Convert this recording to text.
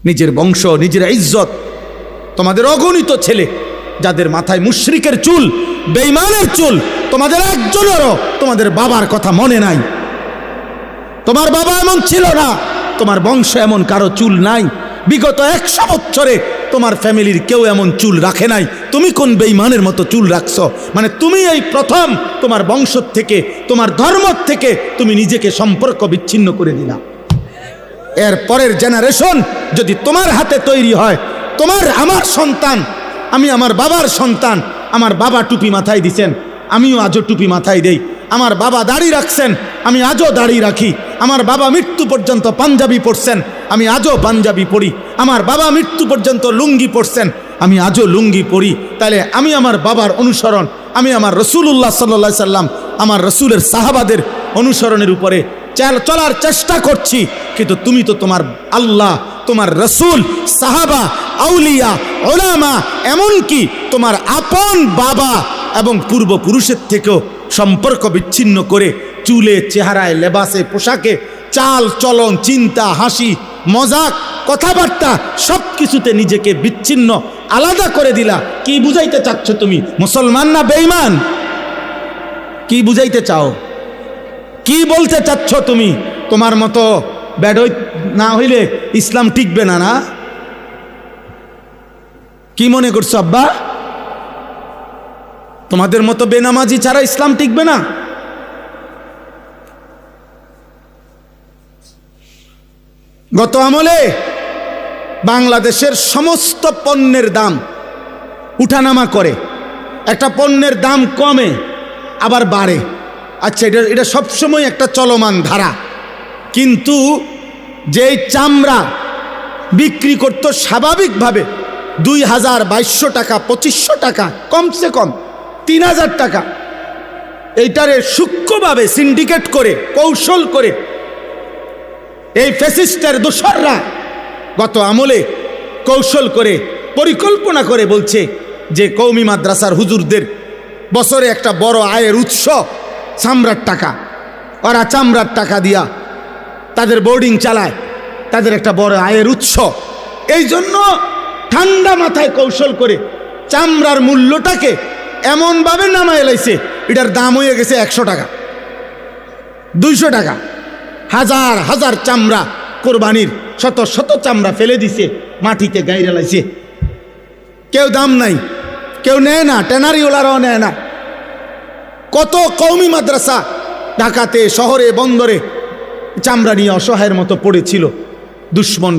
নিজের বংশ, নিজের ইজ্জত। তোমাদের অগণিত ছেলে যাদের মাথায় মুশরিকের চুল, বেঈমানের চুল, তোমাদের একজনেরও তোমাদের বাবার কথা মনে নাই। তোমার বাবা এমন ছিল না, তোমার বংশ এমন কারো চুল নাই। বিগত 100 বছরে তোমার ফ্যামিলির কেউ এমন চুল রাখে নাই। তুমি কোন বেঈমানের মতো চুল রাখছো? মানে তুমি এই প্রথম তোমার বংশ থেকে, তোমার ধর্ম থেকে তুমি নিজেকে সম্পর্ক বিচ্ছিন্ন করে দিলা। এর পরের জেনারেশন যদি তোমার হাতে তৈরি হয়, তোমার আমার সন্তান, আমি আমার বাবার সন্তান, আমার বাবা টুপি মাথায় দিছেন, আমিও আজও টুপি মাথায় দেই। আমার বাবা দাড়ি রাখছেন, আমি আজও দাড়ি রাখি। আমার বাবা মৃত্যু পর্যন্ত পাঞ্জাবি পরছেন, আমি আজও পাঞ্জাবি পরি। আমার বাবা মৃত্যু পর্যন্ত লুঙ্গি পরছেন, আমি আজও লুঙ্গি পরি। তাহলে আমি আমার বাবার অনুসরণ, আমি আমার রাসূলুল্লাহ সাল্লাল্লাহু আলাইহি সাল্লাম, আমার রাসূলের সাহাবাদের অনুসরণের উপরে চলার চেষ্টা করছি। কিন্তু তুমি তো তোমার আল্লাহ, তোমার রাসূল, সাহাবা, আউলিয়া, উলামা, এমনকি তোমার আপন বাবা এবং পূর্বপুরুষের থেকেও সম্পর্ক বিচ্ছিন্ন করে চুলে, চেহারায়, লেবাসে, পোশাকে, চাল চলন, চিন্তা, হাসি, মজাক, কথাবার্তা সব কিছুতে নিজেকে বিচ্ছিন্ন, আলাদা করে দিলা। কি বুঝাইতে চাচ্ছ তুমি? মুসলমান না বেঈমান? কি বুঝাইতে চাও? কি বলতে চাচ্ছ তুমি? তোমার মতো বেডই না হইলে ইসলাম টিকবে না, না? কি মনে করছো আব্বা? তোমাদের মতো বেনামাজি ছাড়া ইসলাম টিকবে না? গত আমলে বাংলাদেশের সমস্ত পণ্যের দাম উঠানামা করে। একটা পণ্যের দাম কমে আবার বাড়ে। আচ্ছা, এটা সবসময় একটা চলমান ধারা। কিন্তু যেই চামড়া বিক্রি করতো স্বাভাবিকভাবে 2000-2200 টাকা, 2500 টাকা, কমসে কম 3000 টাকা, এইটারে সূক্ষ্মভাবে সিন্ডিকেট করে, কৌশল করে এই ফ্যাসিস্টের দোসররা গত আমলে কৌশল করে, পরিকল্পনা করে বলছে যে কওমি মাদ্রাসার হুজুরদের বছরে একটা বড় আয়ের উৎস চামড়ার টাকা। ওরা চামড়ার টাকা দিয়া তাদের বোর্ডিং চালায়, তাদের একটা বড় আয়ের উৎস। এই জন্য ঠান্ডা মাথায় কৌশল করে চামড়ার মূল্যটাকে এমনভাবে নামায় লাইছে, এটার দাম হয়ে গেছে 100 টাকা, 200 টাকা। হাজার হাজার চামড়া কোরবানির, শত শত চামড়া ফেলে দিছে, মাটিতে গাইরা লাইছে। কেউ দাম নাই, কেউ নেয় না, ট্যানারিওয়ালারাও নেয় না। কত কওমি মাদ্রাসা ঢাকাতে, শহরে, বন্দরে চামড়া নিয়ে অসহায়ের মতো পড়েছিল। দুশ্মন